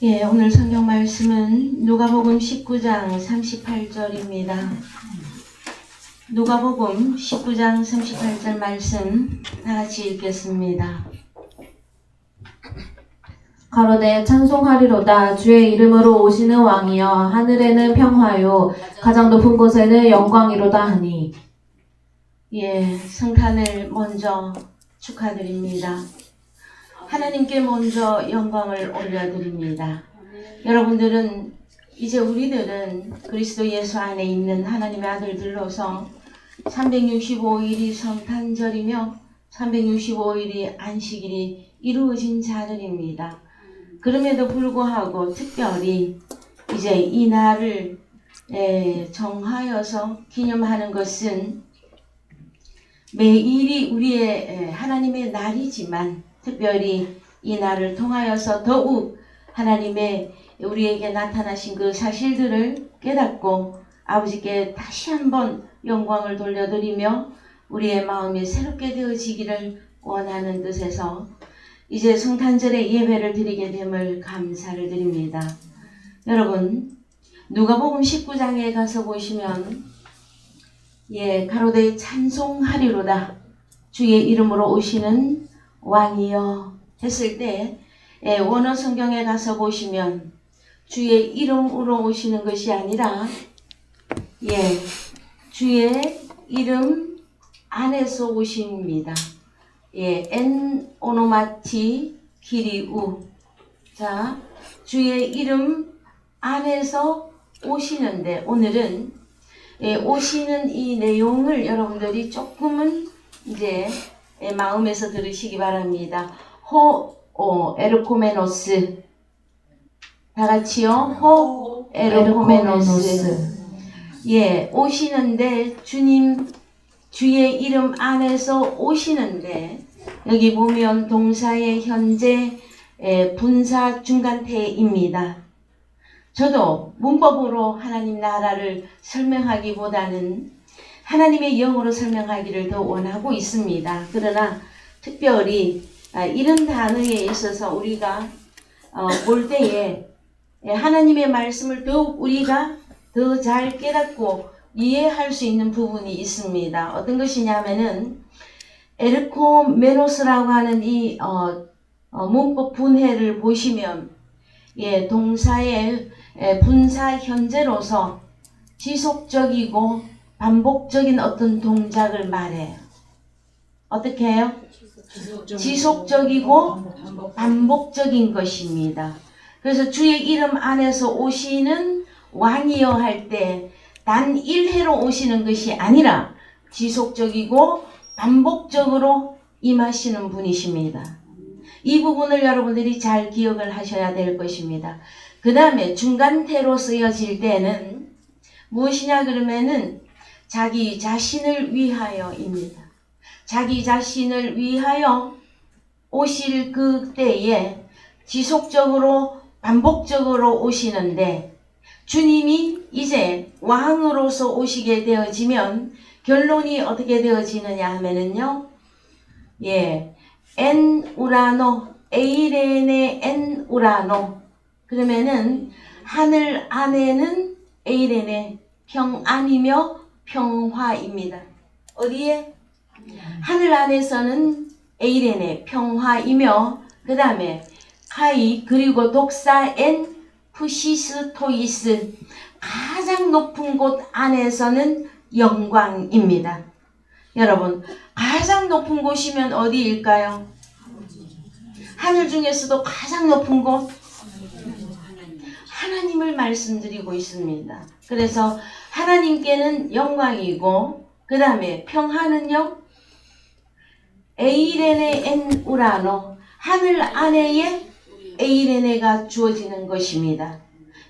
예, 오늘 성경 말씀은 누가복음 19장 38절입니다. 누가복음 19장 38절 말씀 다 같이 읽겠습니다. 가로되 찬송하리로다. 주의 이름으로 오시는 왕이여, 하늘에는 평화요 가장 높은 곳에는 영광이로다 하니. 예, 성탄을 먼저 축하드립니다. 하나님께 먼저 영광을 올려드립니다. 여러분들은 이제 우리들은 그리스도 예수 안에 있는 하나님의 아들들로서 365일이 성탄절이며 365일이 안식일이 이루어진 자들입니다. 그럼에도 불구하고 특별히 이제 이 날을 정하여서 기념하는 것은 매일이 우리의 하나님의 날이지만 특별히 이 날을 통하여서 더욱 하나님의 우리에게 나타나신 그 사실들을 깨닫고 아버지께 다시 한번 영광을 돌려드리며 우리의 마음이 새롭게 되어지기를 원하는 뜻에서 이제 성탄절에 예배를 드리게 됨을 감사를 드립니다. 여러분, 누가복음 19장에 가서 보시면 가로되 찬송하리로다. 주의 이름으로 오시는 왕이여 했을 때 원어 성경에 가서 보시면 주의 이름으로 오시는 것이 아니라 주의 이름 안에서 오십니다. 엔 오노마티 기리우. 자, 주의 이름 안에서 오시는데 오늘은 오시는 이 내용을 여러분들이 조금은 이제 마음에서 들으시기 바랍니다. 에르코메노스. 다 같이요. 에르코메노스. 오시는데 주님 주의 이름 안에서 오시는데 여기 보면 동사의 현재 분사 중간태입니다. 저도 문법으로 하나님 나라를 설명하기보다는 하나님의 영으로 설명하기를 더 원하고 있습니다. 그러나 특별히 이런 단어에 있어서 우리가 볼 때에 하나님의 말씀을 더욱 우리가 더 잘 깨닫고 이해할 수 있는 부분이 있습니다. 어떤 것이냐면은 에르코메노스라고 하는 이 문법 분해를 보시면 동사의 분사 현재로서 지속적이고 반복적인 어떤 동작을 말해요. 어떻게 해요? 지속적이고 반복적인 것입니다. 그래서 주의 이름 안에서 오시는 왕이여 할 때 단 1회로 오시는 것이 아니라 지속적이고 반복적으로 임하시는 분이십니다. 이 부분을 여러분들이 잘 기억을 하셔야 될 것입니다. 그 다음에 중간태로 쓰여질 때는 무엇이냐 그러면은 자기 자신을 위하여입니다. 자기 자신을 위하여 오실 그때에 지속적으로 반복적으로 오시는데 주님이 이제 왕으로서 오시게 되어지면 결론이 어떻게 되어지느냐 하면은요. 엔 우라노 에이레네 엔 우라노. 그러면은 하늘 안에는 에이레네 평안이며 평화입니다. 어디에? 하늘 안에서는 에이레네 평화이며 그 다음에 카이 그리고 독사 엔 푸시스 토이스 가장 높은 곳 안에서는 영광입니다. 여러분 가장 높은 곳이면 어디일까요? 하늘 중에서도 가장 높은 곳 하나님을 말씀드리고 있습니다. 그래서 하나님께는 영광이고 그 다음에 평화는요 에이레네 엔 우라노 하늘 안에에 에이레네가 주어지는 것입니다.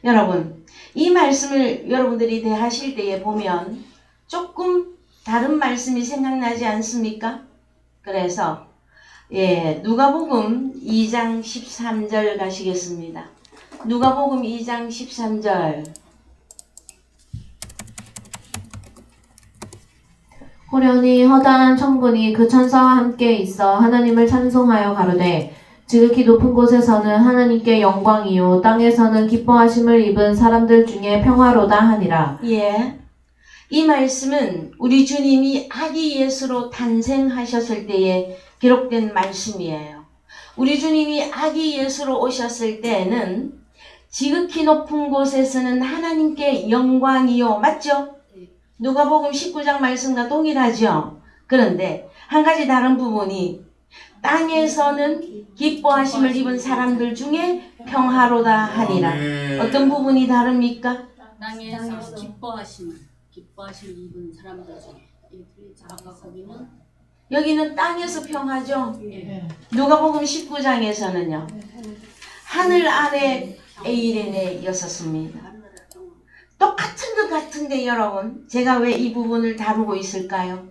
여러분 이 말씀을 여러분들이 대하실 때에 보면 조금 다른 말씀이 생각나지 않습니까? 그래서 누가복음 2장 13절 가시겠습니다. 누가복음 2장 13절. 호련히 허다한 천군이 그 천사와 함께 있어 하나님을 찬송하여 가로되 지극히 높은 곳에서는 하나님께 영광이요 땅에서는 기뻐하심을 입은 사람들 중에 평화로다 하니라. 예. 이 말씀은 우리 주님이 아기 예수로 탄생하셨을 때에 기록된 말씀이에요. 우리 주님이 아기 예수로 오셨을 때에는 지극히 높은 곳에서는 하나님께 영광이요. 맞죠? 누가복음 19장 말씀과 동일하죠. 그런데 한 가지 다른 부분이 땅에서는 기뻐하심을 입은 사람들 중에 평화로다 하니라. 어떤 부분이 다릅니까? 땅에서 기뻐하심을 입은 사람들 중에 아까 거기는 여기는 땅에서 평화죠. 누가복음 19장에서는요. 하늘 아래 에이레네였었습니다. 똑같은 것 같은데 여러분, 제가 왜 이 부분을 다루고 있을까요?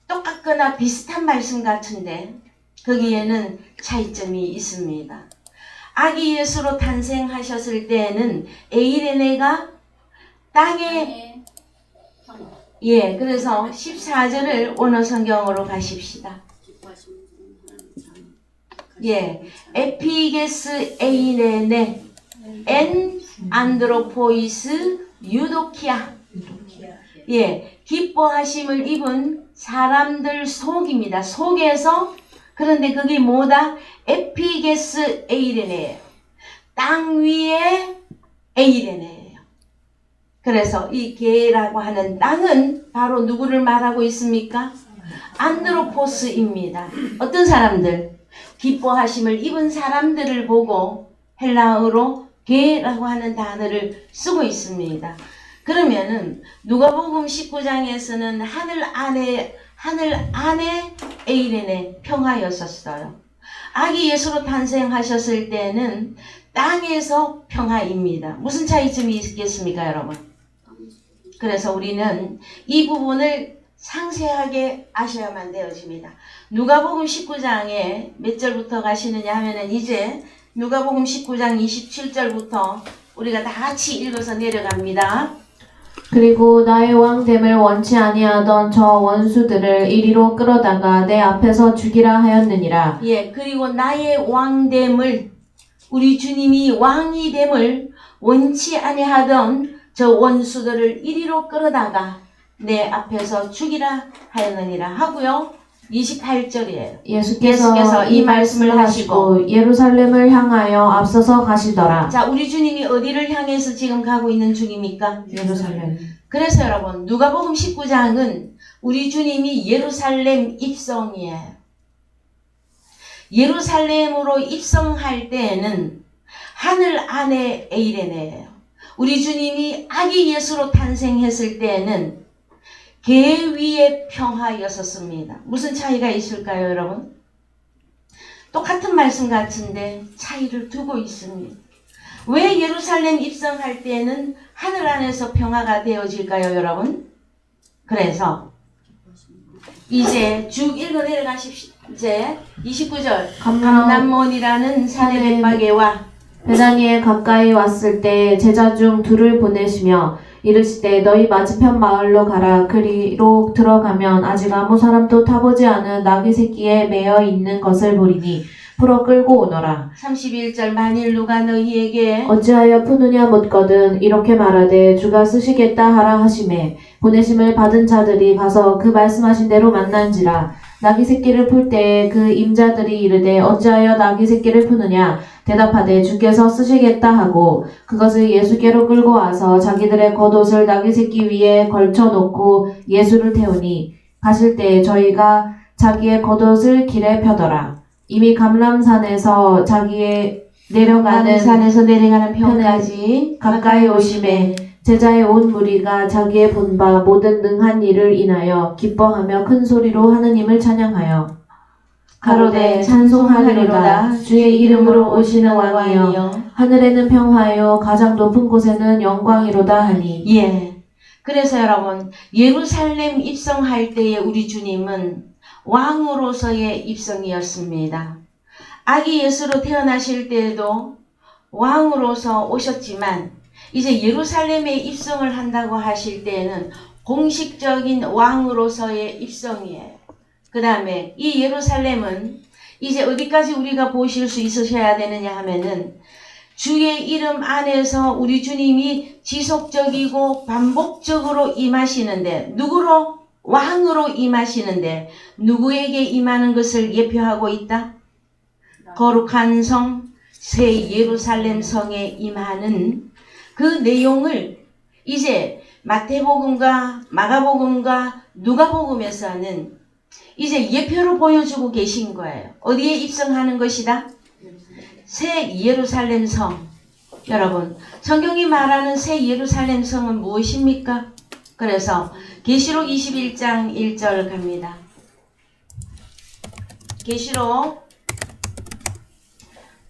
똑같거나 비슷한 말씀 같은데 거기에는 차이점이 있습니다. 아기 예수로 탄생하셨을 때에는 에이레네가 땅에 예, 그래서 14절을 원어 성경으로 가십시다. 예, 에피게스 에이레네 엔 안드로포이스 유도키아. 예, 기뻐하심을 입은 사람들 속입니다. 속에서. 그런데 그게 뭐다? 에피게스 에이레네예요. 땅 위에 에이레네예요. 그래서 이 게라고 하는 땅은 바로 누구를 말하고 있습니까? 안드로포스입니다. 어떤 사람들? 기뻐하심을 입은 사람들을 보고 헬라어로 게라고 하는 단어를 쓰고 있습니다. 그러면은 누가복음 19장에서는 하늘 안에 에이레네 평화였었어요. 아기 예수로 탄생하셨을 때는 땅에서 평화입니다. 무슨 차이점이 있겠습니까, 여러분? 그래서 우리는 이 부분을 상세하게 아셔야만 되어집니다. 누가복음 19장에 몇 절부터 가시느냐 하면은 이제 누가복음 19장 27절부터 우리가 다 같이 읽어서 내려갑니다. 그리고 나의 왕됨을 원치 아니하던 저 원수들을 이리로 끌어다가 내 앞에서 죽이라 하였느니라. 예, 그리고 나의 왕됨을, 우리 주님이 왕이 됨을 원치 아니하던 저 원수들을 이리로 끌어다가 내 앞에서 죽이라 하였느니라 하고요. 28절이에요. 예수께서 이 말씀을 하시고 예루살렘을 향하여 앞서서 가시더라. 자, 우리 주님이 어디를 향해서 지금 가고 있는 중입니까? 예루살렘. 그래서 여러분, 누가복음 19장은 우리 주님이 예루살렘 입성이에요. 예루살렘으로 입성할 때에는 하늘 안에 에이레네예요. 우리 주님이 아기 예수로 탄생했을 때에는 계 위의 평화였었습니다. 무슨 차이가 있을까요, 여러분? 똑같은 말씀 같은데 차이를 두고 있습니다. 왜 예루살렘 입성할 때에는 하늘 안에서 평화가 되어질까요, 여러분? 그래서 이제 쭉 읽어 내려가십시오. 이제 29절 감람몬이라는 산의 벳바게와 베다니에 가까이 왔을 때 제자 중 둘을 보내시며 이르시되 너희 맞은편 마을로 가라. 그리로 들어가면 아직 아무 사람도 타보지 않은 나귀 새끼에 매어 있는 것을 보리니 풀어 끌고 오너라. 31절 만일 누가 너희에게 어찌하여 푸느냐 묻거든 이렇게 말하되 주가 쓰시겠다 하라 하시매 보내심을 받은 자들이 가서 그 말씀하신 대로 만난지라. 나귀 새끼를 풀 때에 그 임자들이 이르되 어찌하여 나귀 새끼를 푸느냐 대답하되 주께서 쓰시겠다 하고 그것을 예수께로 끌고 와서 자기들의 겉옷을 나귀 새끼 위에 걸쳐놓고 예수를 태우니 가실 때 저희가 자기의 겉옷을 길에 펴더라. 이미 감람산에서 자기의 내려가는 산에서 내려가는 편까지 가까이 오심에 제자의 온 무리가 자기의 본 바 모든 능한 일을 인하여 기뻐하며 큰 소리로 하느님을 찬양하여 가로되 찬송하리로다 주의 이름으로 오시는 왕이여 하늘에는 평화요 가장 높은 곳에는 영광이로다 하니. 예. 그래서 여러분, 예루살렘 입성할 때에 우리 주님은 왕으로서의 입성이었습니다. 아기 예수로 태어나실 때에도 왕으로서 오셨지만 이제 예루살렘에 입성을 한다고 하실 때에는 공식적인 왕으로서의 입성이에요. 그 다음에 이 예루살렘은 이제 어디까지 우리가 보실 수 있으셔야 되느냐 하면은 주의 이름 안에서 우리 주님이 지속적이고 반복적으로 임하시는데 누구로? 왕으로 임하시는데 누구에게 임하는 것을 예표하고 있다? 거룩한 성, 새 예루살렘 성에 임하는 그 내용을 이제 마태복음과 마가복음과 누가복음에서는 이제 예표로 보여주고 계신 거예요. 어디에 입성하는 것이다? 새 예루살렘 성. 여러분, 성경이 말하는 새 예루살렘 성은 무엇입니까? 그래서 계시록 21장 1절 갑니다. 계시록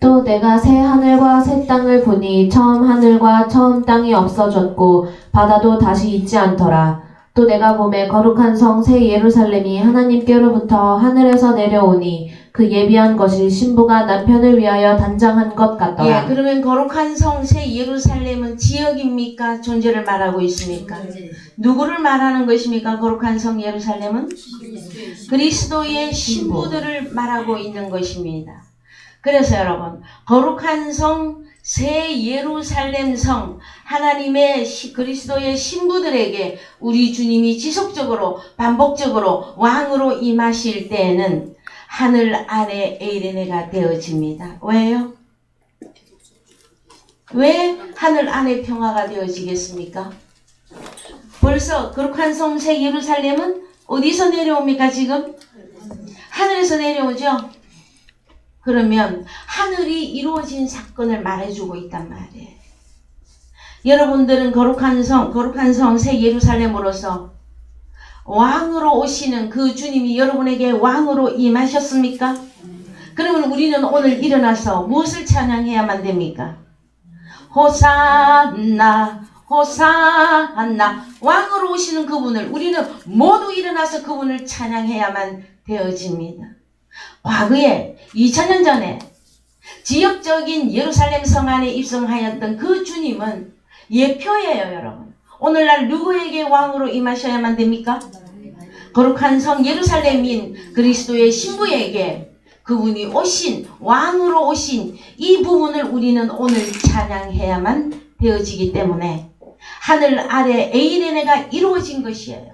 또 내가 새 하늘과 새 땅을 보니 처음 하늘과 처음 땅이 없어졌고 바다도 다시 있지 않더라. 또 내가 보매 거룩한 성 새 예루살렘이 하나님께로부터 하늘에서 내려오니 그 예비한 것이 신부가 남편을 위하여 단장한 것 같더라. 예, 그러면 거룩한 성 새 예루살렘은 지역입니까? 존재를 말하고 있습니까? 누구를 말하는 것입니까? 거룩한 성 예루살렘은 그리스도의 신부들을 말하고 있는 것입니다. 그래서 여러분, 거룩한 성 새 예루살렘 성 하나님의 그리스도의 신부들에게 우리 주님이 지속적으로 반복적으로 왕으로 임하실 때에는 하늘 안에 에이레네가 되어집니다. 왜요? 왜 하늘 안에 평화가 되어지겠습니까? 벌써 거룩한 성 새 예루살렘은 어디서 내려옵니까 지금? 하늘에서 내려오죠? 그러면 하늘이 이루어진 사건을 말해주고 있단 말이에요. 여러분들은 거룩한 성 새 예루살렘으로서 왕으로 오시는 그 주님이 여러분에게 왕으로 임하셨습니까? 그러면 우리는 오늘 일어나서 무엇을 찬양해야만 됩니까? 호산나 호산나 왕으로 오시는 그분을 우리는 모두 일어나서 그분을 찬양해야만 되어집니다. 과거에 2000년 전에 지역적인 예루살렘 성 안에 입성하였던 그 주님은 예표예요, 여러분. 오늘날 누구에게 왕으로 임하셔야만 됩니까? 거룩한 성 예루살렘인 그리스도의 신부에게 그분이 오신 왕으로 오신 이 부분을 우리는 오늘 찬양해야만 되어지기 때문에 하늘 아래 에이레네가 이루어진 것이에요.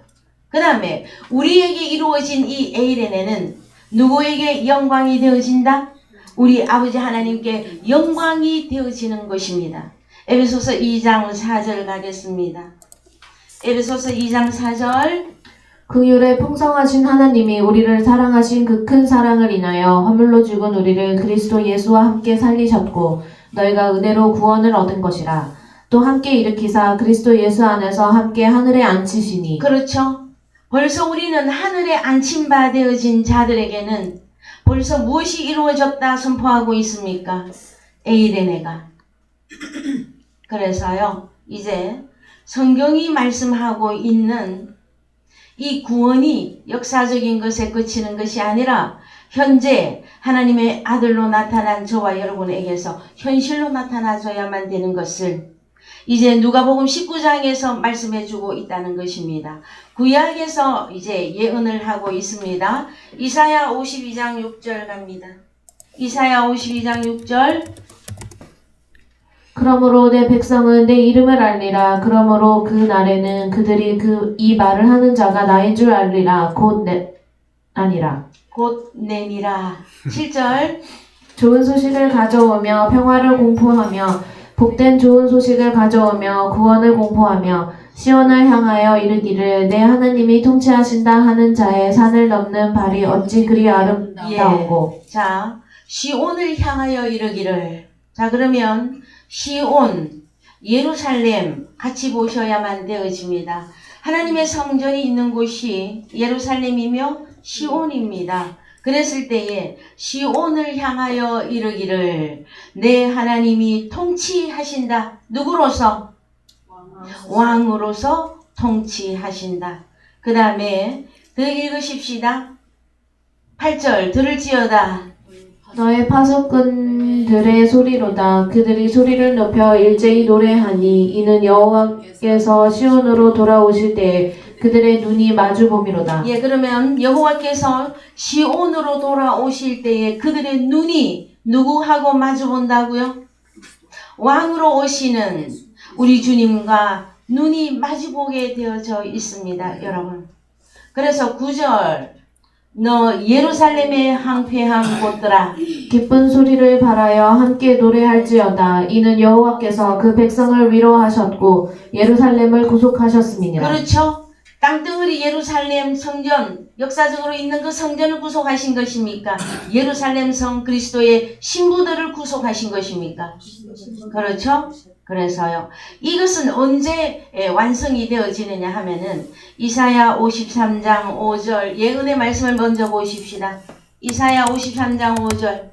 그 다음에 우리에게 이루어진 이 에이레네는 누구에게 영광이 되어진다? 우리 아버지 하나님께 영광이 되어지는 것입니다. 에베소서 2장 4절 가겠습니다. 에베소서 2장 4절 그 율에 풍성하신 하나님이 우리를 사랑하신 그 큰 사랑을 인하여 허물로 죽은 우리를 그리스도 예수와 함께 살리셨고 너희가 은혜로 구원을 얻은 것이라. 또 함께 일으키사 그리스도 예수 안에서 함께 하늘에 앉히시니. 그렇죠. 벌써 우리는 하늘에 앉힌 바 되어진 자들에게는 벌써 무엇이 이루어졌다 선포하고 있습니까? 에이레네가. 그래서요, 이제 성경이 말씀하고 있는 이 구원이 역사적인 것에 그치는 것이 아니라 현재 하나님의 아들로 나타난 저와 여러분에게서 현실로 나타나줘야만 되는 것을 이제 누가복음 19장에서 말씀해주고 있다는 것입니다. 구약에서 이제 예언을 하고 있습니다. 이사야 52장 6절 갑니다. 이사야 52장 6절 그러므로 내 백성은 내 이름을 알리라. 그러므로 그 날에는 그들이 이 말을 하는 자가 나인 줄 알리라. 곧 내니라. 7절 좋은 소식을 가져오며 평화를 공포하며 복된 좋은 소식을 가져오며 구원을 공포하며 시온을 향하여 이르기를 내 하나님이 통치하신다 하는 자의 산을 넘는 발이 어찌 그리 아름다우고. 자, 시온을 향하여 이르기를. 자, 그러면 시온, 예루살렘 같이 보셔야만 되어집니다. 하나님의 성전이 있는 곳이 예루살렘이며 시온입니다. 그랬을 때에 시온을 향하여 이르기를 내 하나님이 통치하신다. 누구로서? 왕으로서 통치하신다. 그 다음에 더 읽으십시다. 8절 들을지어다 너의 파수꾼들의 소리로다. 그들이 소리를 높여 일제히 노래하니 이는 여호와께서 시온으로 돌아오실 때에 그들의 눈이 마주보미로다. 예, 그러면 여호와께서 시온으로 돌아오실 때에 그들의 눈이 누구하고 마주 본다고요? 왕으로 오시는 우리 주님과 눈이 마주보게 되어져 있습니다, 여러분. 그래서 9절, 너 예루살렘의 황폐한 곳들아. 기쁜 소리를 바라여 함께 노래할지어다. 이는 여호와께서 그 백성을 위로하셨고 예루살렘을 구속하셨음이니라. 그렇죠? 땅덩어리 예루살렘 성전, 역사적으로 있는 그 성전을 구속하신 것입니까? 예루살렘 성 그리스도의 신부들을 구속하신 것입니까? 그렇죠? 그래서요. 이것은 언제 완성이 되어지느냐 하면은 이사야 53장 5절 예언의 말씀을 먼저 보십시다. 이사야 53장 5절.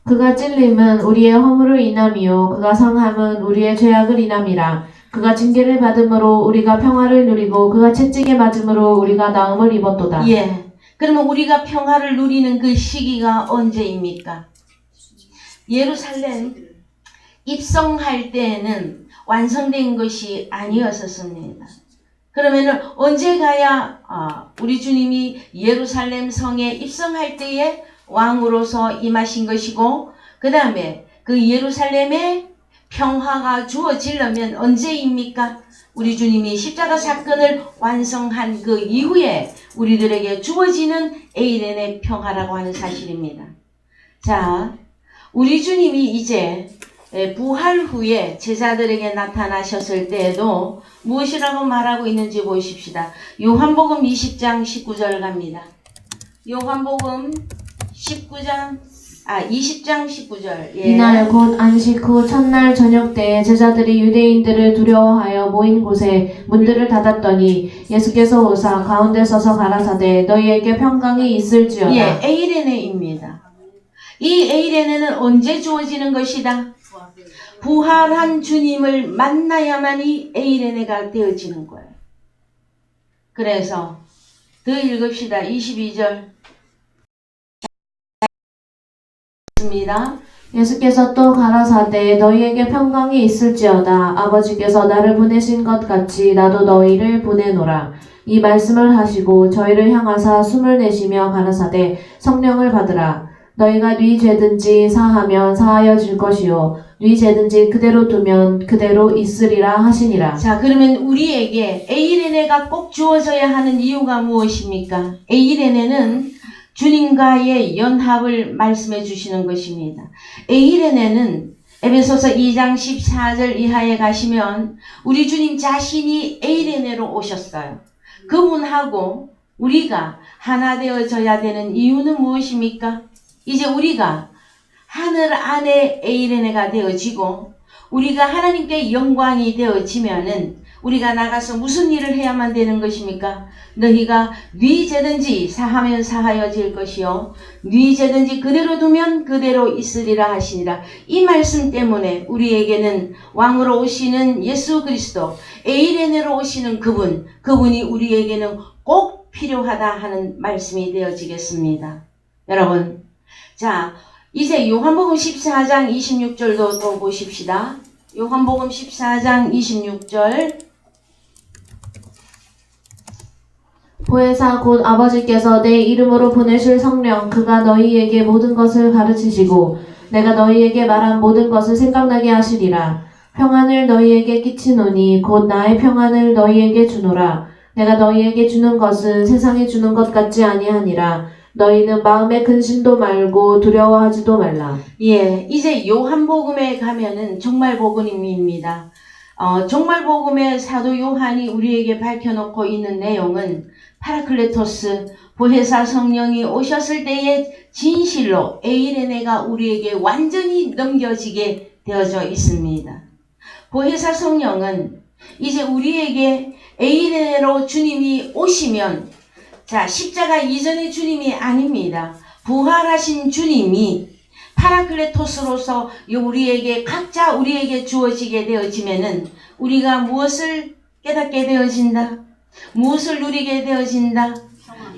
그가 찔림은 우리의 허물을 인함이요 그가 상함은 우리의 죄악을 인함이라. 그가 징계를 받음으로 우리가 평화를 누리고 그가 채찍에 맞음으로 우리가 나음을 입었도다. 예. 그러면 우리가 평화를 누리는 그 시기가 언제입니까? 예루살렘 입성할 때에는 완성된 것이 아니었었습니다. 그러면은 언제 가야 우리 주님이 예루살렘 성에 입성할 때에 왕으로서 임하신 것이고, 그 다음에 그 예루살렘에 평화가 주어지려면 언제입니까? 우리 주님이 십자가 사건을 완성한 그 이후에 우리들에게 주어지는 에이렌의 평화라고 하는 사실입니다. 자, 우리 주님이 이제 부활 후에 제자들에게 나타나셨을 때에도 무엇이라고 말하고 있는지 보십시다. 요한복음 20장 19절 갑니다. 요한복음 20장 19절. 예. 이날 곧 안식 후 첫날 저녁 때에 제자들이 유대인들을 두려워하여 모인 곳에 문들을 닫았더니 예수께서 오사 가운데 서서 가라사대 너희에게 평강이 있을지어다. 예, 에이레네입니다. 이 에이레네는 언제 주어지는 것이다? 부활한 주님을 만나야만이 에이레네가 되어지는 거예요. 그래서 더 읽읍시다. 22절. 입니다. 예수께서 또 가라사대 너희에게 평강이 있을지어다. 아버지께서 나를 보내신 것 같이 나도 너희를 보내노라. 이 말씀을 하시고 저희를 향하사 숨을 내쉬며 가라사대 성령을 받으라. 너희가 네 죄든지 사하면 사하여질 것이요 네 죄든지 그대로 두면 그대로 있으리라 하시니라. 자, 그러면 우리에게 에이레네가 꼭 주어져야 하는 이유가 무엇입니까? 에이레네는 주님과의 연합을 말씀해 주시는 것입니다. 에이레네는 에베소서 2장 14절 이하에 가시면 우리 주님 자신이 에이레네로 오셨어요. 그분하고 우리가 하나 되어져야 되는 이유는 무엇입니까? 이제 우리가 하늘 안에 에이레네가 되어지고 우리가 하나님께 영광이 되어지면은 우리가 나가서 무슨 일을 해야만 되는 것입니까? 너희가 네 죄든지 사하면 사하여질 것이요 네 죄든지 그대로 두면 그대로 있으리라 하시니라. 이 말씀 때문에 우리에게는 왕으로 오시는 예수 그리스도, 에이레네로 오시는 그분이 우리에게는 꼭 필요하다 하는 말씀이 되어지겠습니다. 여러분, 자, 이제 요한복음 14장 26절도 또 보십시다. 요한복음 14장 26절. 보혜사 곧 아버지께서 내 이름으로 보내실 성령 그가 너희에게 모든 것을 가르치시고 내가 너희에게 말한 모든 것을 생각나게 하시리라. 평안을 너희에게 끼치노니 곧 나의 평안을 너희에게 주노라. 내가 너희에게 주는 것은 세상에 주는 것 같지 아니하니라. 너희는 마음에 근심도 말고 두려워하지도 말라. 예, 이제 요한복음에 가면은 종말복음입니다. 종말복음의 사도 요한이 우리에게 밝혀놓고 있는 내용은 파라클레토스, 보혜사 성령이 오셨을 때의 진실로 에이레네가 우리에게 완전히 넘겨지게 되어져 있습니다. 보혜사 성령은 이제 우리에게 에이레네로 주님이 오시면, 자, 십자가 이전의 주님이 아닙니다. 부활하신 주님이 파라클레토스로서 우리에게 각자 우리에게 주어지게 되어지면은 우리가 무엇을 깨닫게 되어진다? 무엇을 누리게 되어진다?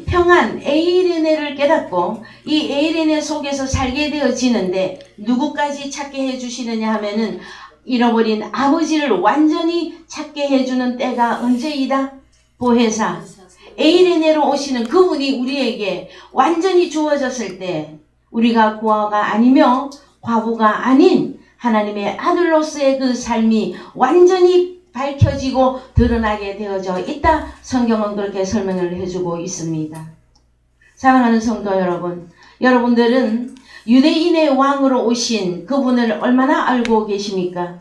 평안 에이레네를 깨닫고 이 에이레네 속에서 살게 되어지는데 누구까지 찾게 해주시느냐 하면은 잃어버린 아버지를 완전히 찾게 해주는 때가 언제이다? 보혜사 에이레네로 오시는 그분이 우리에게 완전히 주어졌을 때 우리가 고아가 아니며 과부가 아닌 하나님의 아들로서의 그 삶이 완전히 밝혀지고 드러나게 되어져 있다. 성경은 그렇게 설명을 해주고 있습니다. 사랑하는 성도 여러분, 여러분들은 유대인의 왕으로 오신 그분을 얼마나 알고 계십니까?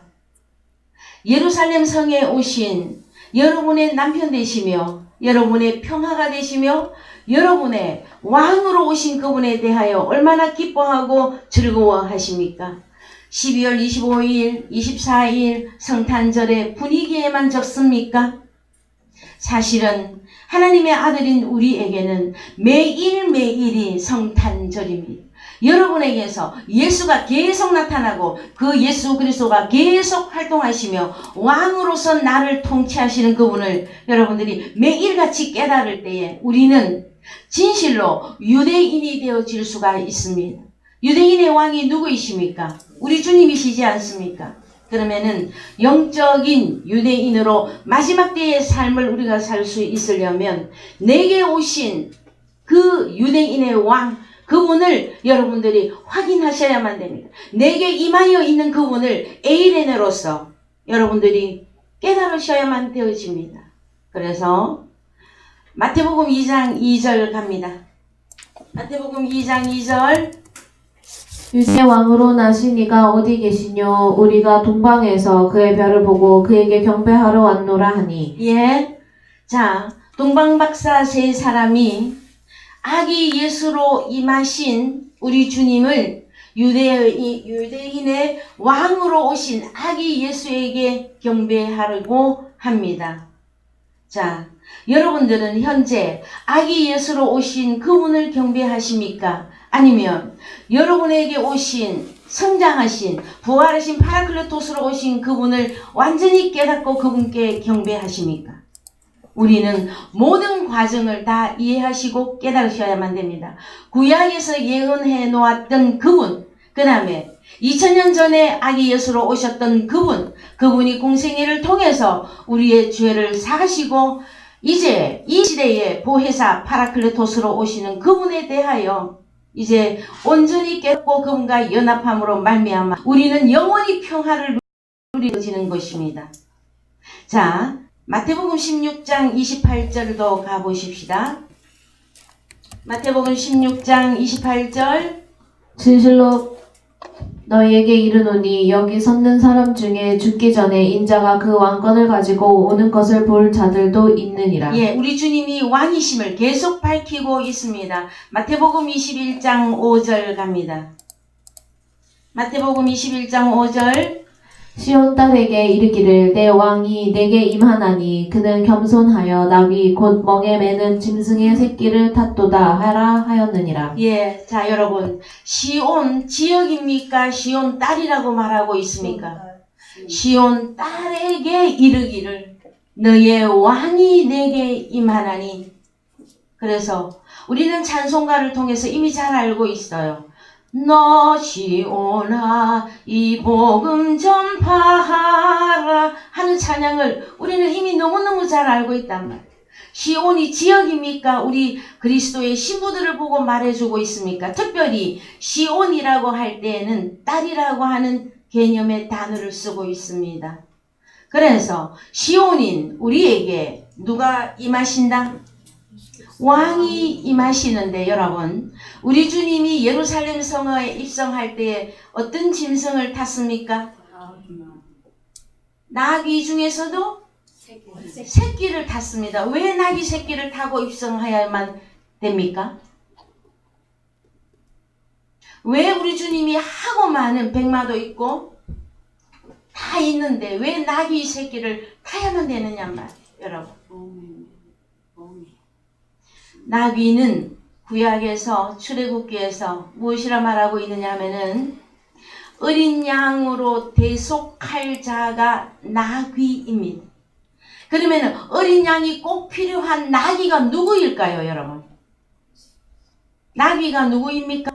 예루살렘 성에 오신 여러분의 남편 되시며 여러분의 평화가 되시며 여러분의 왕으로 오신 그분에 대하여 얼마나 기뻐하고 즐거워하십니까? 12월 25일, 24일 성탄절의 분위기에만 적습니까? 사실은 하나님의 아들인 우리에게는 매일매일이 성탄절입니다. 여러분에게서 예수가 계속 나타나고 그 예수 그리스도가 계속 활동하시며 왕으로서 나를 통치하시는 그분을 여러분들이 매일같이 깨달을 때에 우리는 진실로 유대인이 되어질 수가 있습니다. 유대인의 왕이 누구이십니까? 우리 주님이시지 않습니까? 그러면은 영적인 유대인으로 마지막 때의 삶을 우리가 살 수 있으려면 내게 오신 그 유대인의 왕 그분을 여러분들이 확인하셔야만 됩니다. 내게 임하여 있는 그분을 에이레네로서 여러분들이 깨달으셔야만 되어집니다. 그래서 마태복음 2장 2절 갑니다. 마태복음 2장 2절 유대 왕으로 나신 이가 어디 계시뇨? 우리가 동방에서 그의 별을 보고 그에게 경배하러 왔노라 하니. 예. 자, 동방박사 세 사람이 아기 예수로 임하신 우리 주님을 유대인의 왕으로 오신 아기 예수에게 경배하려고 합니다. 자, 여러분들은 현재 아기 예수로 오신 그분을 경배하십니까? 아니면 여러분에게 오신 성장하신 부활하신 파라클레토스로 오신 그분을 완전히 깨닫고 그분께 경배하십니까? 우리는 모든 과정을 다 이해하시고 깨달으셔야만 됩니다. 구약에서 예언해 놓았던 그분, 그 다음에 2000년 전에 아기 예수로 오셨던 그분, 그분이 공생애를 통해서 우리의 죄를 사하시고 이제 이 시대에 보혜사 파라클레토스로 오시는 그분에 대하여 이제 온전히 깨닫고 그분과 연합함으로 말미암아 우리는 영원히 평화를 누리지는 것입니다. 자, 마태복음 16장 28절도 가보십시다. 마태복음 16장 28절 진실로 너희에게 이르노니 여기 섰는 사람 중에 죽기 전에 인자가 그 왕권을 가지고 오는 것을 볼 자들도 있느니라. 예, 우리 주님이 왕이심을 계속 밝히고 있습니다. 마태복음 21장 5절 갑니다. 마태복음 21장 5절 시온 딸에게 이르기를 내 왕이 내게 임하나니 그는 겸손하여 나귀 곧 멍에 매는 짐승의 새끼를 탔도다 하라 하였느니라. 예, 자 여러분 시온 지역입니까? 시온 딸이라고 말하고 있습니까? 시온 딸에게 이르기를 너의 왕이 내게 임하나니. 그래서 우리는 찬송가를 통해서 이미 잘 알고 있어요. 너 시온아 이 복음 전파하라 하는 찬양을 우리는 이미 너무너무 잘 알고 있단 말이에요. 시온이 지역입니까? 우리 그리스도의 신부들을 보고 말해주고 있습니까? 특별히 시온이라고 할 때에는 딸이라고 하는 개념의 단어를 쓰고 있습니다. 그래서 시온인 우리에게 누가 임하신다? 왕이 임하시는데 여러분 우리 주님이 예루살렘 성에 입성할 때에 어떤 짐승을 탔습니까? 나귀 중에서도 새끼를 탔습니다. 왜 나귀 새끼를 타고 입성해야만 됩니까? 왜 우리 주님이 하고 많은 백마도 있고 다 있는데 왜 나귀 새끼를 타야만 되느냐 말이에요, 여러분. 나귀는 구약에서 출애굽기에서 무엇이라 말하고 있느냐 하면은 어린 양으로 대속할 자가 나귀입니다. 그러면 어린 양이 꼭 필요한 나귀가 누구일까요, 여러분? 나귀가 누구입니까?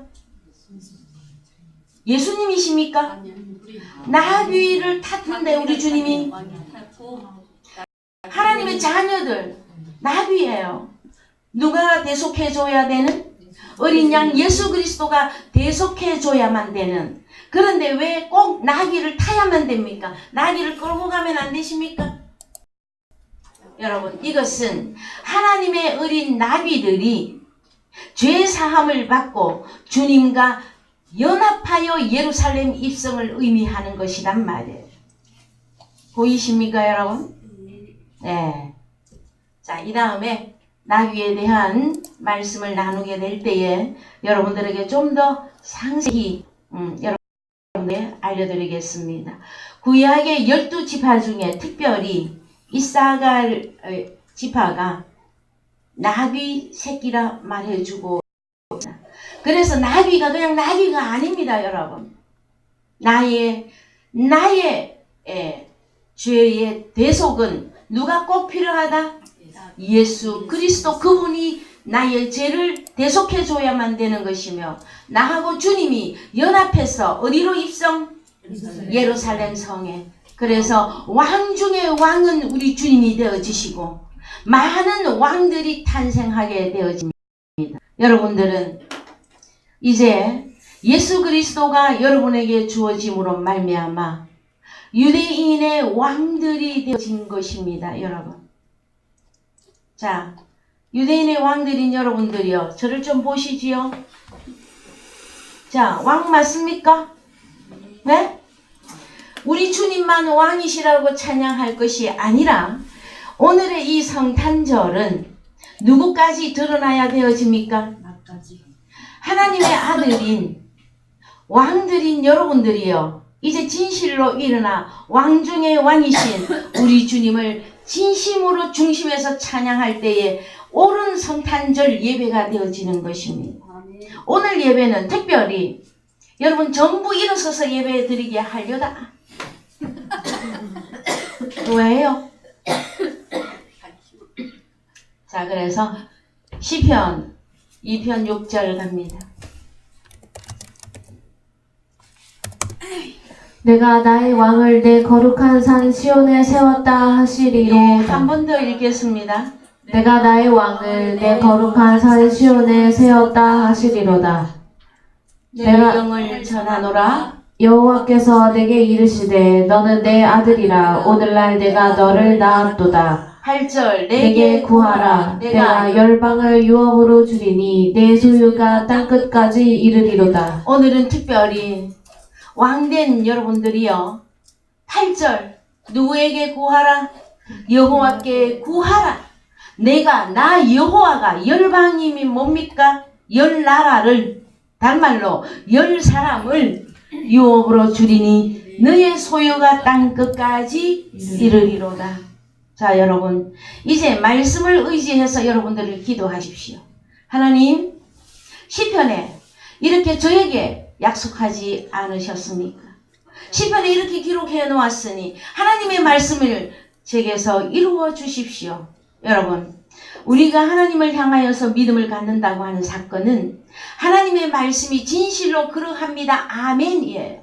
예수님이십니까? 아멘. 우리 나귀를 탔는데 우리 주님이 왕이 탔고 하나님의 자녀들 나귀예요. 누가 대속해줘야 되는? 어린 양 예수 그리스도가 대속해줘야만 되는. 그런데 왜 꼭 나귀를 타야만 됩니까? 나귀를 끌고 가면 안 되십니까? 여러분, 이것은 하나님의 어린 나귀들이 죄 사함을 받고 주님과 연합하여 예루살렘 입성을 의미하는 것이란 말이에요. 보이십니까, 여러분? 네. 자, 이 다음에 나귀에 대한 말씀을 나누게 될 때에 여러분들에게 좀 더 상세히 여러분들에게 알려드리겠습니다. 구약의 12지파 중에 특별히 이사갈 지파가 나귀 새끼라 말해주고, 그래서 나귀가 그냥 나귀가 아닙니다, 여러분. 나의 죄의 대속은 누가 꼭 필요하다? 예수 그리스도, 그분이 나의 죄를 대속해 줘야만 되는 것이며, 나하고 주님이 연합해서 어디로 입성? 예루살렘 성에. 그래서 왕 중의 왕은 우리 주님이 되어지시고 많은 왕들이 탄생하게 되어집니다. 여러분들은 이제 예수 그리스도가 여러분에게 주어짐으로 말미암아 유대인의 왕들이 되어진 것입니다, 여러분. 자, 유대인의 왕들인 여러분들이요, 저를 좀 보시지요. 자, 왕 맞습니까? 네? 우리 주님만 왕이시라고 찬양할 것이 아니라 오늘의 이 성탄절은 누구까지 드러나야 되어집니까? 하나님의 아들인 왕들인 여러분들이요, 이제 진실로 일어나 왕 중의 왕이신 우리 주님을 진심으로 중심에서 찬양할 때에 옳은 성탄절 예배가 되어지는 것입니다. 오늘 예배는 특별히 여러분 전부 일어서서 예배 드리게 하려다. 왜요? 자, 그래서 시편 2편 6절 갑니다. 내가 나의 왕을 내 거룩한 산 시온에 세웠다 하시리로. 한 번 더 읽겠습니다. 내가 나의 왕을 내 거룩한 산 시온에 세웠다 하시리로다. 내 영을 전하노라. 여호와께서 내게 이르시되 너는 내 아들이라. 오늘날 내가 너를 낳았도다. 8절 내게 구하라. 내가 열방을 유업으로 주리니 내 소유가 땅끝까지 이르리로다. 오늘은 특별히 왕된 여러분들이요, 8절 누구에게 구하라? 여호와께 구하라. 나 여호와가 열방임이 뭡니까? 열 나라를, 단말로 열 사람을 유업으로 주리니 너의 소유가 땅끝까지 이르리로다. 자, 여러분, 이제 말씀을 의지해서 여러분들을 기도하십시오. 하나님, 시편에 이렇게 저에게 약속하지 않으셨습니까? 시편에 이렇게 기록해 놓았으니 하나님의 말씀을 제게서 이루어 주십시오. 여러분, 우리가 하나님을 향하여서 믿음을 갖는다고 하는 사건은 하나님의 말씀이 진실로 그러합니다. 아멘이에요.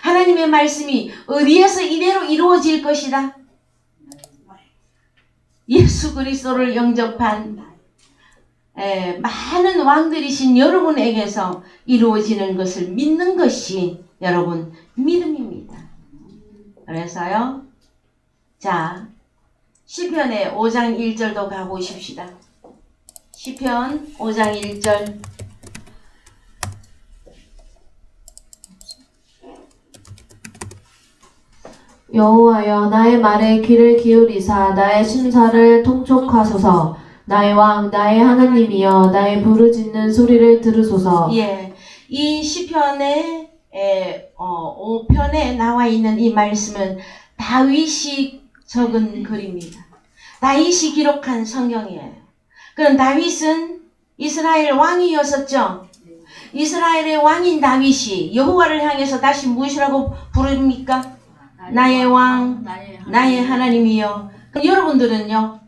하나님의 말씀이 어디에서 이대로 이루어질 것이다? 예수 그리스도를 영접한 많은 왕들이신 여러분에게서 이루어지는 것을 믿는 것이 여러분 믿음입니다. 그래서요, 자, 시편의 5장 1절도 가보십시다. 시편 5장 1절. 여호와여 나의 말에 귀를 기울이사 나의 심사를 통촉하소서. 나의 왕 나의 하나님이여 나의 부르짖는 소리를 들으소서. 예, 이 시편의 5편에 나와 있는 이 말씀은 다윗이 적은 글입니다. 다윗이 기록한 성경이에요. 그럼 다윗은 이스라엘 왕이었었죠. 이스라엘의 왕인 다윗이 여호와를 향해서 다시 무엇이라고 부릅니까? 나의 왕, 나의 하나님이여. 그럼 여러분들은요,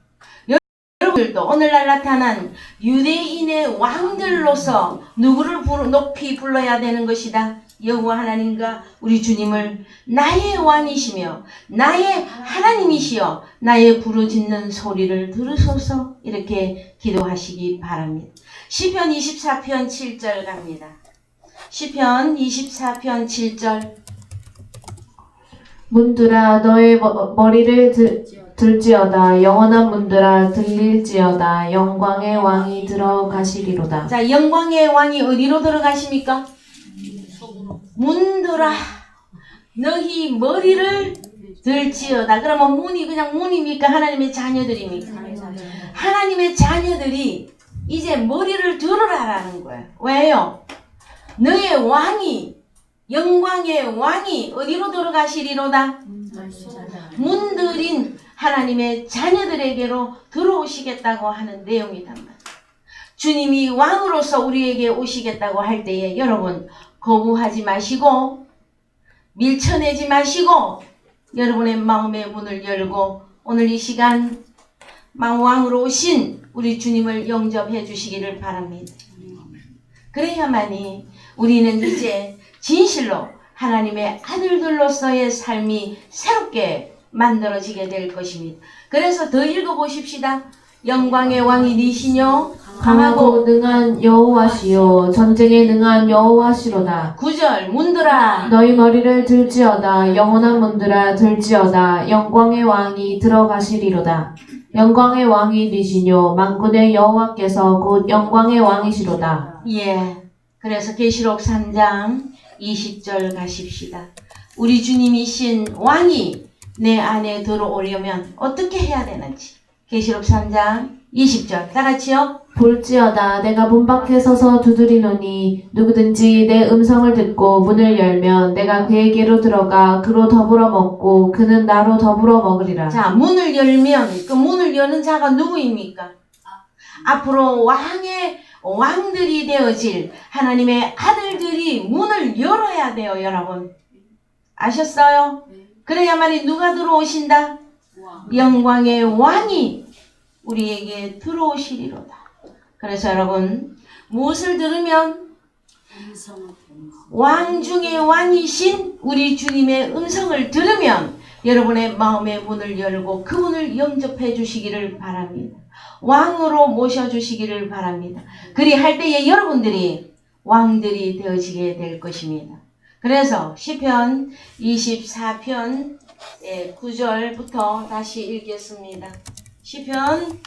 여러분들도 오늘날 나타난 유대인의 왕들로서 누구를 높이 불러야 되는 것이다. 여호와 하나님과 우리 주님을 나의 왕이시며 나의 하나님이시여 나의 부르짖는 소리를 들으소서 이렇게 기도하시기 바랍니다. 시편 24편 7절 갑니다. 시편 24편 7절 문들아 너의 머리를 들지어다 영원한 문들아 들릴지어다 영광의 왕이 들어가시리로다. 자, 영광의 왕이 어디로 들어가십니까? 문들아 너희 머리를 들지어다. 그러면 문이 그냥 문입니까? 하나님의 자녀들입니까? 하나님의 자녀들이 이제 머리를 들으라라는 거예요. 왜요? 너의 왕이 영광의 왕이 어디로 들어가시리로다? 문들인 하나님의 자녀들에게로 들어오시겠다고 하는 내용이단 말이에요. 주님이 왕으로서 우리에게 오시겠다고 할 때에 여러분 거부하지 마시고 밀쳐내지 마시고 여러분의 마음의 문을 열고 오늘 이 시간 왕으로 오신 우리 주님을 영접해 주시기를 바랍니다. 그래야만이 우리는 이제 진실로 하나님의 아들들로서의 삶이 새롭게 만들어지게 될 것입니다. 그래서 더 읽어보십시다. 영광의 왕이 니시뇨 강하고 능한 여호와시요 전쟁에 능한 여호와시로다. 9절 문들아 너희 머리를 들지어다 영원한 문들아 들지어다 영광의 왕이 들어가시리로다. 영광의 왕이 되시뇨 만군의 여호와께서 곧 영광의 왕이시로다. 예. 그래서 계시록 3장 20절 가십시다. 우리 주님이신 왕이 내 안에 들어오려면 어떻게 해야 되는지. 계시록 3장 20절 다 같이요. 볼지어다 내가 문 밖에 서서 두드리노니 누구든지 내 음성을 듣고 문을 열면 내가 그에게로 들어가 그로 더불어 먹고 그는 나로 더불어 먹으리라. 자, 문을 열면 그 문을 여는 자가 누구입니까? 앞으로 왕들이 되어질 하나님의 아들들이 문을 열어야 돼요, 여러분. 아셨어요? 그래야만이 누가 들어오신다? 영광의 왕이 우리에게 들어오시리로다. 그래서 여러분 무엇을 들으면 왕 중의 왕이신 우리 주님의 음성을 들으면 여러분의 마음의 문을 열고 그분을 영접해 주시기를 바랍니다. 왕으로 모셔주시기를 바랍니다. 그리할 때에 여러분들이 왕들이 되어지게 될 것입니다. 그래서 시편 24편 9절부터 다시 읽겠습니다. 시편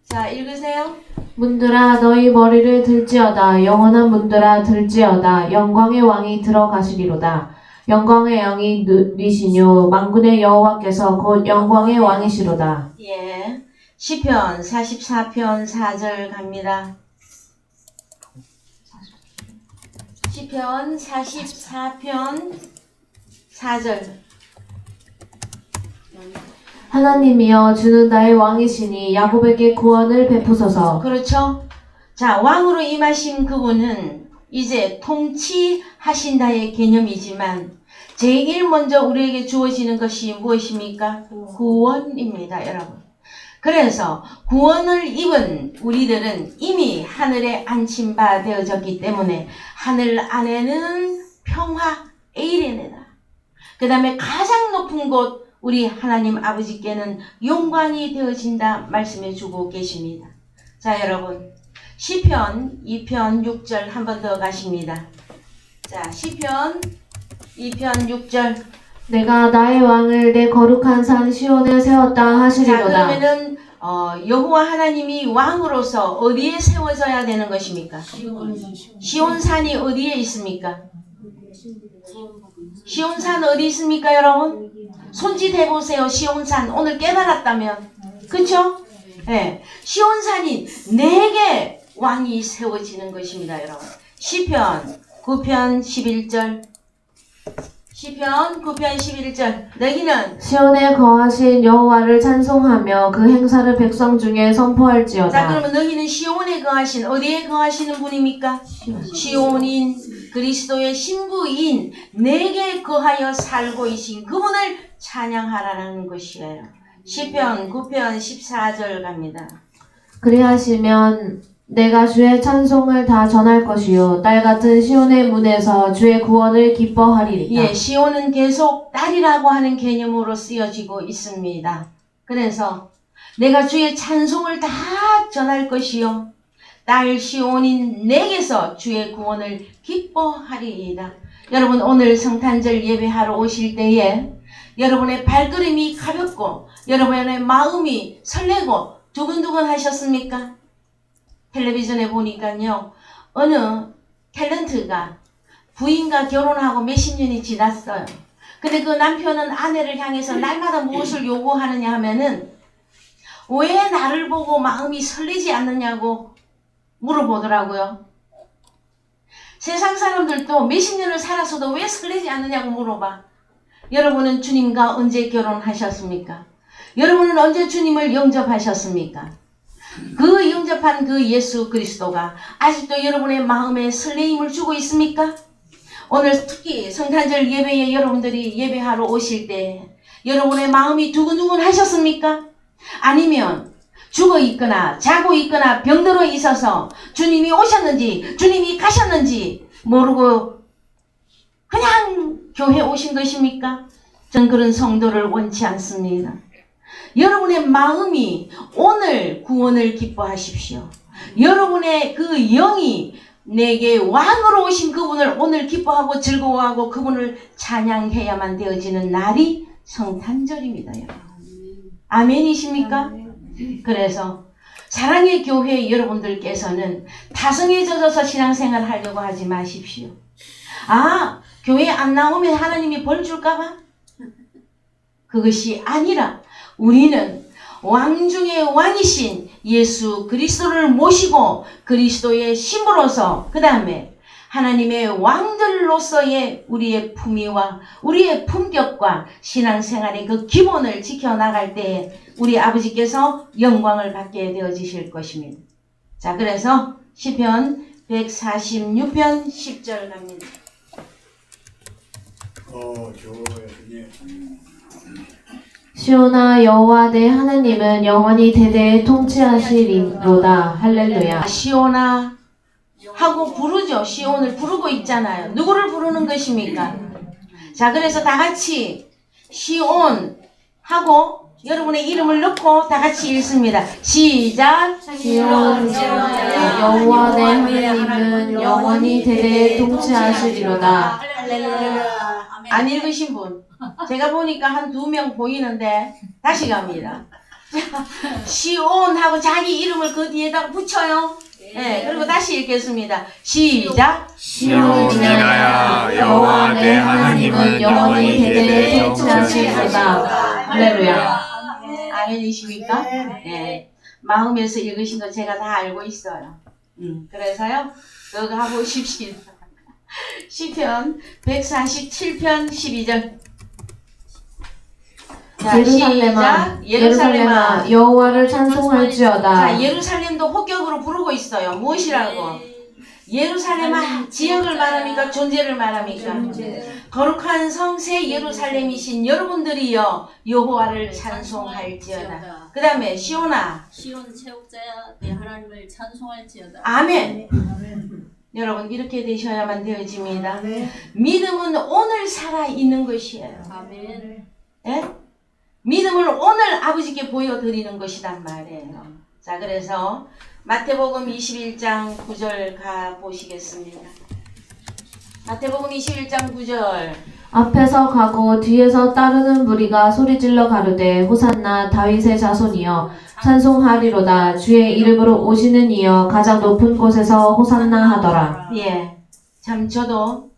자 읽으세요. 문들아 너희 머리를 들지어다 영원한 문들아 들지어다 영광의 왕이 들어가시리로다. 영광의 왕이 니시뇨 만군의 여호와께서 곧 영광의 왕이시로다. 예, 시편 44편 4절 갑니다. 시편 44편 4절 하나님이여 주는 나의 왕이시니 야곱에게 구원을 베푸소서. 그렇죠? 자, 왕으로 임하신 그분은 이제 통치하신다의 개념이지만 제일 먼저 우리에게 주어지는 것이 무엇입니까? 구원입니다, 여러분. 그래서 구원을 입은 우리들은 이미 하늘에 안침바 되어졌기 때문에 하늘 안에는 평화 에이레네다. 그 다음에 가장 높은 곳 우리 하나님 아버지께는 영광이 되어진다 말씀해 주고 계십니다. 자, 여러분 시편 2편 6절 한 번 더 가십니다. 자, 시편 2편 6절 내가 나의 왕을 내 거룩한 산 시온에 세웠다 자, 하시리로다. 그러면은 여호와 하나님이 왕으로서 어디에 세워져야 되는 것입니까? 시온산이 어디에 있습니까? 시온산 어디 있습니까, 여러분? 손짓 해보세요. 시온산 오늘 깨달았다면, 그쵸? 네. 시온산이 4개 왕이 세워지는 것입니다, 여러분. 시편 9편 11절 시편 9편 11절 너희는 시온에 거하신 여호와를 찬송하며 그 행사를 백성 중에 선포할지어다. 자, 그러면 너희는 시온에 거하신 어디에 거하시는 분입니까? 시온인 그리스도의 신부인 내게 거하여 살고 계신 그분을 찬양하라는 것이에요. 시편 9편 14절 갑니다. 그리하시면 내가 주의 찬송을 다 전할 것이요 딸 같은 시온의 문에서 주의 구원을 기뻐하리이다. 예, 시온은 계속 딸이라고 하는 개념으로 쓰여지고 있습니다. 그래서 내가 주의 찬송을 다 전할 것이요 딸 시온인 내게서 주의 구원을 기뻐하리이다. 여러분 오늘 성탄절 예배하러 오실 때에 여러분의 발걸음이 가볍고 여러분의 마음이 설레고 두근두근 하셨습니까? 텔레비전에 보니까요 어느 탤런트가 부인과 결혼하고 몇십 년이 지났어요. 근데 그 남편은 아내를 향해서 날마다 무엇을 요구하느냐 하면은 왜 나를 보고 마음이 설레지 않느냐고 물어보더라고요. 세상 사람들도 몇십 년을 살았어도 왜 설레지 않느냐고 물어봐. 여러분은 주님과 언제 결혼하셨습니까? 여러분은 언제 주님을 영접하셨습니까? 그 영접한 그 예수 그리스도가 아직도 여러분의 마음에 설레임을 주고 있습니까? 오늘 특히 성탄절 예배에 여러분들이 예배하러 오실 때 여러분의 마음이 두근두근 하셨습니까? 아니면 죽어 있거나 자고 있거나 병들어 있어서 주님이 오셨는지 주님이 가셨는지 모르고 그냥 교회 오신 것입니까? 전 그런 성도를 원치 않습니다. 여러분의 마음이 오늘 구원을 기뻐하십시오. 여러분의 그 영이 내게 왕으로 오신 그분을 오늘 기뻐하고 즐거워하고 그분을 찬양해야만 되어지는 날이 성탄절입니다. 여러분. 아멘이십니까? 그래서 사랑의 교회 여러분들께서는 타성에 젖어서 신앙생활 하려고 하지 마십시오. 아, 교회 안 나오면 하나님이 벌 줄까봐? 그것이 아니라 우리는 왕 중의 왕이신 예수 그리스도를 모시고 그리스도의 신부로서 그 다음에 하나님의 왕들로서의 우리의 품위와 우리의 품격과 신앙생활의 그 기본을 지켜나갈 때에 우리 아버지께서 영광을 받게 되어지실 것입니다. 자, 그래서 시편 146편 10절 갑니다. 시온아 여호와 내 하나님은 영원히 대대에 통치하시리로다. 할렐루야. 시온아 하고 부르죠. 시온을 부르고 있잖아요. 누구를 부르는 것입니까? 자, 그래서 다 같이 시온 하고 여러분의 이름을 넣고 다 같이 읽습니다. 시작. 시온 여호와 내 하나님은 영원히 대대에 통치하시리로다. 안 읽으신 분 제가 보니까 한 2명 보이는데 다시 갑니다. 자, 시온하고 자기 이름을 그 뒤에다가 붙여요. 네, 그리고 다시 읽겠습니다. 시작. 시온이나야 여호와 내 하나님은 영원히 대대에 통치하시리로다. 할렐루야. 아멘이십니까? 네. 마음에서 읽으신 거 제가 다 알고 있어요. 그래서요, 그거 하고 싶습니다. 시편 147편 12절. 자, 예루살렘아, 시작. 예루살렘아, 여호와를 찬송할지어다. 자, 예루살렘도 호격으로 부르고 있어요. 무엇이라고? 예루살렘아, 지역을 말합니까? 존재를 말합니까? 거룩한 성새 예루살렘이신 여러분들이여 여호와를 찬송할지어다. 그 다음에 시온아, 시온 체육자야 내 하나님을 찬송할지어다. 아멘. 여러분 이렇게 되셔야만 되어집니다. 믿음은 오늘 살아있는 것이에요. 아멘. 예? 믿음을 오늘 아버지께 보여드리는 것이란 말이에요. 자, 그래서 마태복음 21장 9절 가보시겠습니다. 마태복음 21장 9절. 앞에서 가고 뒤에서 따르는 무리가 소리질러 가로되 호산나 다윗의 자손이여 찬송하리로다. 주의 이름으로 오시는 이여 가장 높은 곳에서 호산나 하더라. 예. 참 저도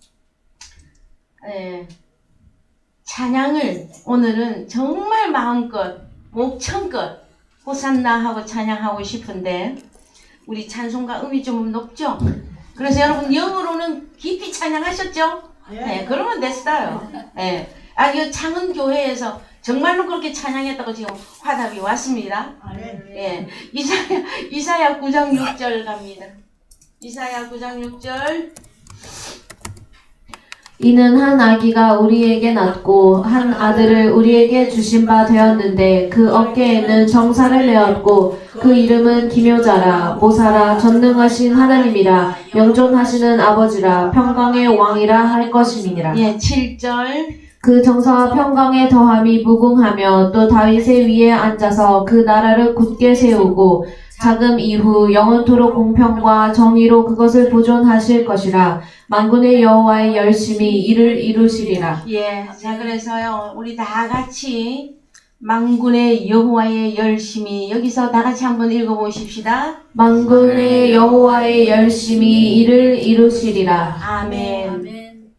찬양을 오늘은 정말 마음껏 목청껏 호산나 하고 찬양하고 싶은데 우리 찬송가 음이 좀 높죠? 그래서 여러분 영어로는 깊이 찬양하셨죠? 네, 그러면 됐어요. 네. 아, 이 창은 교회에서 정말로 그렇게 찬양했다고 지금 화답이 왔습니다. 예. 이사야 9장 6절 갑니다. 이사야 9장 6절. 이는 한 아기가 우리에게 낳고 한 아들을 우리에게 주신 바 되었는데 그 어깨에는 정사를 메었고 그 이름은 기묘자라 모사라 전능하신 하나님이라 영존하시는 아버지라 평강의 왕이라 할 것임이니라. 예, 7절. 그 정사와 평강의 더함이 무궁하며 또 다윗의 위에 앉아서 그 나라를 굳게 세우고 자금 이후 영원토록 공평과 정의로 그것을 보존하실 것이라. 만군의 여호와의 열심히 이를 이루시리라. 예, 자 그래서요 우리 다 같이 만군의 여호와의 열심히 여기서 다 같이 한번 읽어보십시다. 만군의 여호와의 열심히 이를 이루시리라. 아멘. 아멘.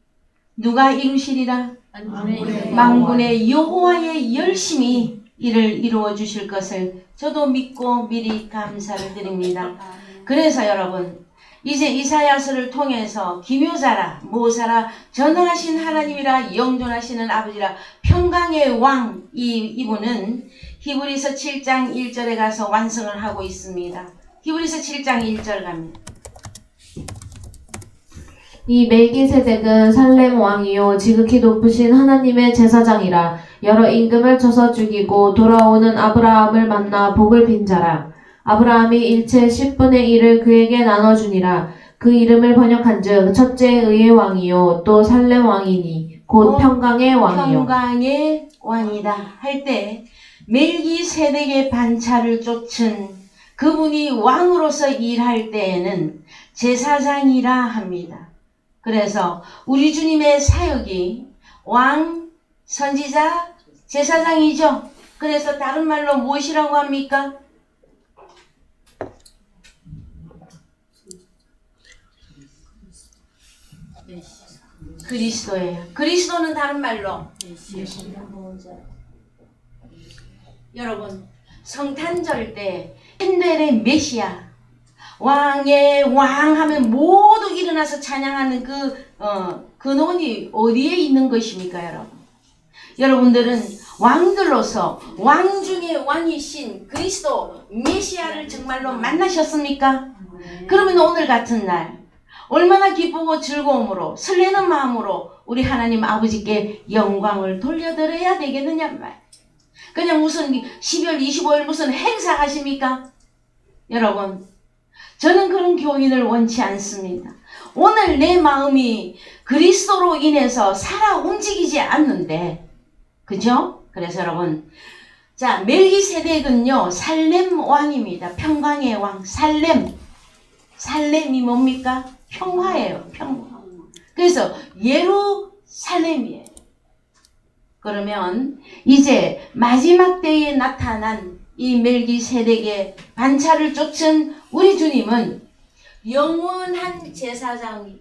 누가 이루시리라? 만군의 만군의 여호와의 열심히 이를 이루어 주실 것을 저도 믿고 미리 감사를 드립니다. 그래서 여러분 이제 이사야서를 통해서 기묘자라 모사라 전능하신 하나님이라 영존하시는 아버지라 평강의 왕 이분은 히브리서 7장 1절에 가서 완성을 하고 있습니다. 히브리서 7장 1절 갑니다. 이 멜기세덱은 살렘 왕이요 지극히 높으신 하나님의 제사장이라. 여러 임금을 쳐서 죽이고 돌아오는 아브라함을 만나 복을 빈 자라. 아브라함이 일체 10분의 1을 그에게 나눠주니라. 그 이름을 번역한즉 첫째 의의 왕이요 또 살렘 왕이니 곧 평강의 왕이요. 평강의 왕이다 할 때 멜기세덱의 반차를 쫓은 그분이 왕으로서 일할 때에는 제사장이라 합니다. 그래서 우리 주님의 사역이 왕, 선지자, 제사장이죠. 그래서 다른 말로 무엇이라고 합니까? 그리스도예요. 그리스도는 다른 말로 여러분 성탄절 때 펜델의 메시아 왕의 왕 하면 모두 일어나서 찬양하는 근원이 어디에 있는 것입니까 여러분? 여러분들은 왕들로서 왕 중에 왕이신 그리스도 메시아를 정말로 만나셨습니까? 그러면 오늘 같은 날 얼마나 기쁘고 즐거움으로 설레는 마음으로 우리 하나님 아버지께 영광을 돌려드려야 되겠느냐 말. 그냥 무슨 12월 25일 무슨 행사 하십니까? 여러분 저는 그런 교인을 원치 않습니다. 오늘 내 마음이 그리스도로 인해서 살아 움직이지 않는데 그죠? 그래서 여러분 자 멜기세덱은요 살렘 왕입니다. 평강의 왕 살렘이 뭡니까? 평화예요. 평화. 그래서 예루살렘이에요. 그러면 이제 마지막 때에 나타난 이 멜기세덱의 반차를 쫓은 우리 주님은 영원한 제사장.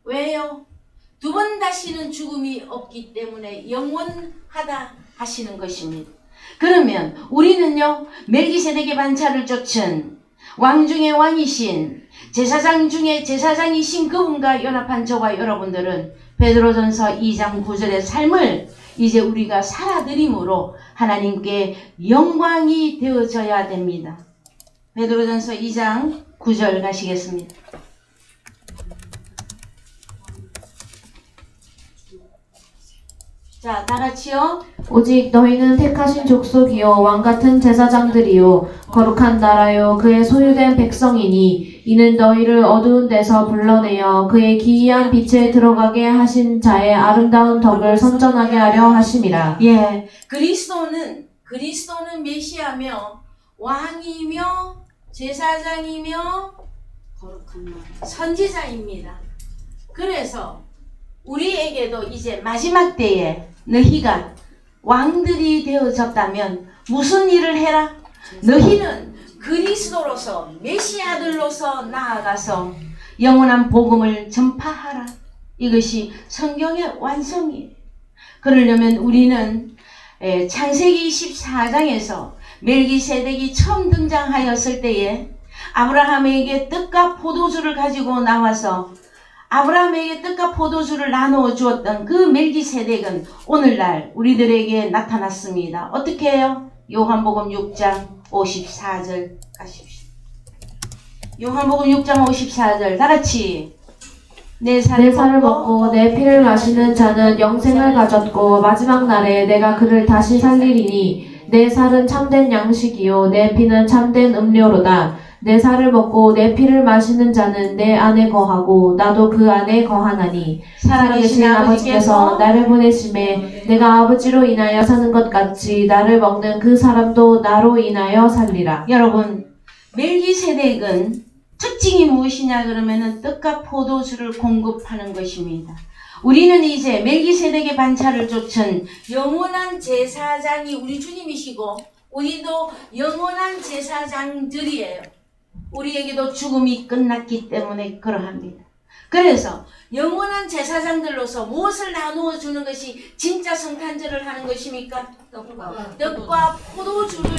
왜요? 두 번 다시는 죽음이 없기 때문에 영원하다 하시는 것입니다. 그러면 우리는요 멜기세덱의 반차를 쫓은 왕 중에 왕이신 제사장 중에 제사장이신 그분과 연합한 저와 여러분들은 베드로전서 2장 9절의 삶을 이제 우리가 살아드림으로 하나님께 영광이 되어져야 됩니다. 베드로전서 2장 9절 가시겠습니다. 자, 다 같이요. 오직 너희는 택하신 족속이요 왕같은 제사장들이요 거룩한 나라요 그의 소유된 백성이니 이는 너희를 어두운 데서 불러내어 그의 기이한 빛에 들어가게 하신 자의 아름다운 덕을 선전하게 하려 하심이라. 예, 그리스도는 메시아며 왕이며 제사장이며 거룩한 날. 선지자입니다. 그래서 우리에게도 이제 마지막 때에 너희가 왕들이 되어졌다면 무슨 일을 해라? 너희는 그리스도로서 메시아들로서 나아가서 영원한 복음을 전파하라. 이것이 성경의 완성이에요. 그러려면 우리는 창세기 14장에서 멜기세덱이 처음 등장하였을 때에 아브라함에게 떡과 포도주를 가지고 나와서 아브라함에게 떡과 포도주를 나누어 주었던 그 멜기세덱은 오늘날 우리들에게 나타났습니다. 어떻게 해요? 요한복음 6장 54절 가십시오. 요한복음 6장 54절 다 같이 내 내 살을 먹고 내 피를 마시는 자는 영생을 가졌고 마지막 날에 내가 그를 다시 살리리니 내 살은 참된 양식이요 내 피는 참된 음료로다. 내 살을 먹고 내 피를 마시는 자는 내 안에 거하고 나도 그 안에 거하나니 살아계신 아버지께서 나를 보내심에 내가 아버지로 인하여 사는 것 같이 나를 먹는 그 사람도 나로 인하여 살리라. 여러분, 멜기세덱은 특징이 무엇이냐 그러면은 떡과 포도주를 공급하는 것입니다. 우리는 이제 멜기세덱의 반차를 좇은 영원한 제사장이 우리 주님이시고 우리도 영원한 제사장들이에요. 우리에게도 죽음이 끝났기 때문에 그러합니다. 그래서 영원한 제사장들로서 무엇을 나누어 주는 것이 진짜 성탄절을 하는 것입니까? 떡과 포도주를.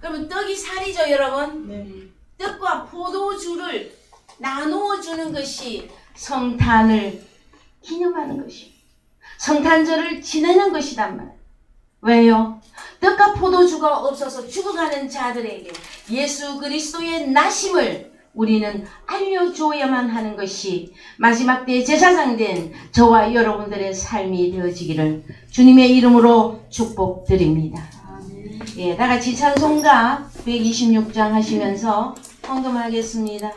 그러면 떡이 살이죠, 여러분? 떡과 포도주를 나누어 주는 것이 성탄을 기념하는 것입니다. 성탄절을 지내는 것이단 말이에요. 왜요? 떡과 포도주가 없어서 죽어가는 자들에게 예수 그리스도의 나심을 우리는 알려줘야만 하는 것이 마지막 때 제사장된 저와 여러분들의 삶이 되어지기를 주님의 이름으로 축복드립니다. 예, 다 같이 찬송가 126장 하시면서 헌금하겠습니다.